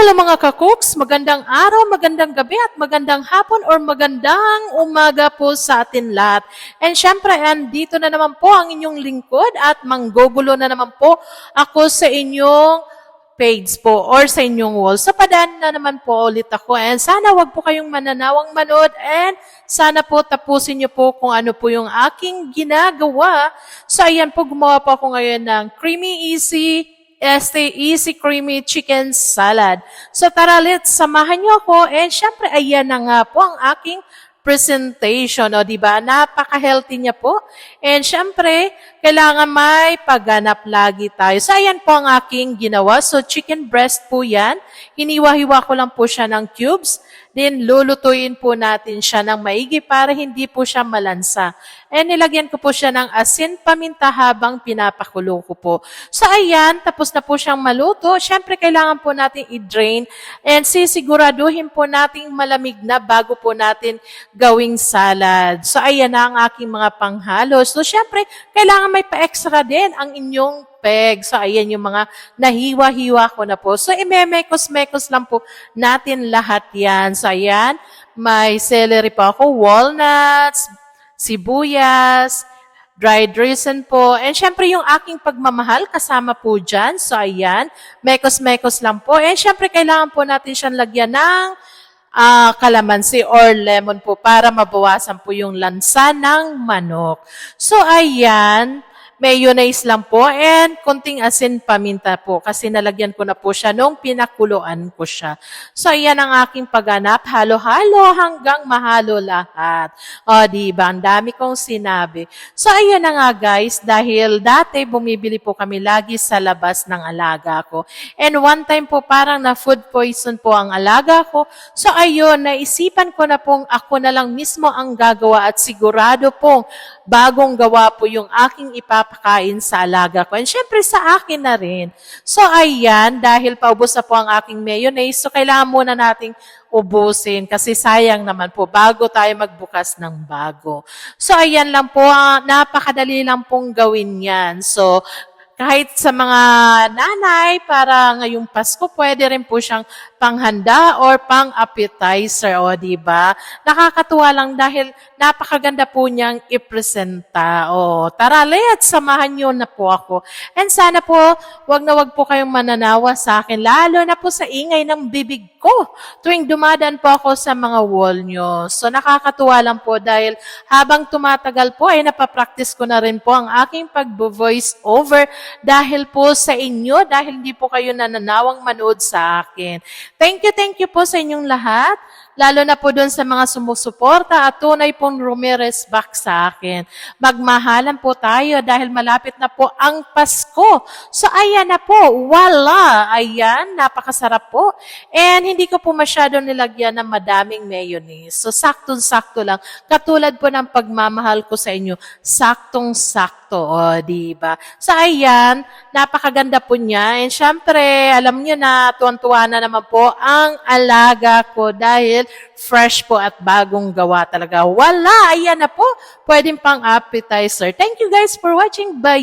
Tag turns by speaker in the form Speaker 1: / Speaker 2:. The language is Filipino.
Speaker 1: Hello mga ka-cooks, magandang araw, magandang gabi at magandang hapon or magandang umaga po sa atin lahat. And syempre, andito na naman po ang inyong lingkod at manggugulo na naman po ako sa inyong page po or sa inyong wall. Sa padaan na naman po ulit ako and sana wag po kayong mananawang manood and sana po tapusin niyo po kung ano po yung aking ginagawa. So ayan po, gumawa po ako ngayon ng easy creamy chicken salad. So tara, let's samahan niyo ako. And syempre, ayan na nga po ang aking presentation. O, diba? Napaka-healthy niya po. And syempre, kailangan may pagganap lagi tayo. So, ayan po ang aking ginawa. So, chicken breast po yan. Hiniwa-hiwa ko lang po siya ng cubes. Then, lulutuin po natin siya ng maigi para hindi po siya malansa. And nilagyan ko po siya ng asin paminta habang pinapakulo ko po. So, ayan, tapos na po siyang maluto. Siyempre, kailangan po natin i-drain and sisiguraduhin po natin malamig na bago po natin gawing salad. So, ayan na ang aking mga panghalo. So, siyempre, kailangan may pa-extra din ang inyong peg. So, ayan yung mga nahiwa-hiwa ko na po. So, imemekos-mekos lang po natin lahat yan. So, ayan, may celery pa ako, walnuts, sibuyas, dried raisin po. And syempre, yung aking pagmamahal kasama po dyan. So, ayan, mekos-mekos lang po. And syempre, kailangan po natin siyang lagyan ng kalamansi or lemon po para mabawasan po yung lansa ng manok. So, ayan, mayonnaise lang po and konting asin paminta po kasi nalagyan ko na po siya nung pinakuluan ko siya. So, ayan ang aking pagganap. Halo-halo hanggang mahalo lahat. O, diba? Ang dami kong sinabi. So, ayan na nga guys, dahil dati bumibili po kami lagi sa labas ng alaga ko. And one time po parang na food poison po ang alaga ko. So, ayun, naisipan ko na pong ako na lang mismo ang gagawa at sigurado pong bagong gawa po yung aking ipapakain sa alaga ko. And syempre sa akin na rin. So ayan, dahil paubos na po ang aking mayonnaise, so kailangan muna nating ubusin kasi sayang naman po bago tayo magbukas ng bago. So ayan lang po, napakadali lang pong gawin yan. So kahit sa mga nanay, para ngayong Pasko, pwede rin po siyang panghanda or pang-appetizer, o diba? Nakakatuwa lang dahil napakaganda po niyang ipresenta. O, tara, let's samahan niyo na po ako. And sana po, wag na wag po kayong mananawa sa akin, lalo na po sa ingay ng bibig ko tuwing dumadaan po ako sa mga wall niyo. So, nakakatuwa lang po dahil habang tumatagal po, ay napapractice ko na rin po ang aking pag-voice over dahil po sa inyo, dahil hindi po kayo nananawang manood sa akin. Thank you po sa inyong lahat, lalo na po doon sa mga sumusuporta at tunay pong rumiresback sa akin. Magmahalan po tayo dahil malapit na po ang Pasko. So ayan na po, wala! Ayan, napakasarap po. And hindi ko po masyado nilagyan ng madaming mayonnaise. So saktong-sakto lang. Katulad po ng pagmamahal ko sa inyo, saktong-sakto. O, diba? So ayan, napakaganda po niya. And syempre, alam niyo na, tuwan-tuwa na naman po ang alaga ko dahil fresh po at bagong gawa talaga. Wala! Ayan na po. Pwedeng pang appetizer. Thank you guys for watching. Bye!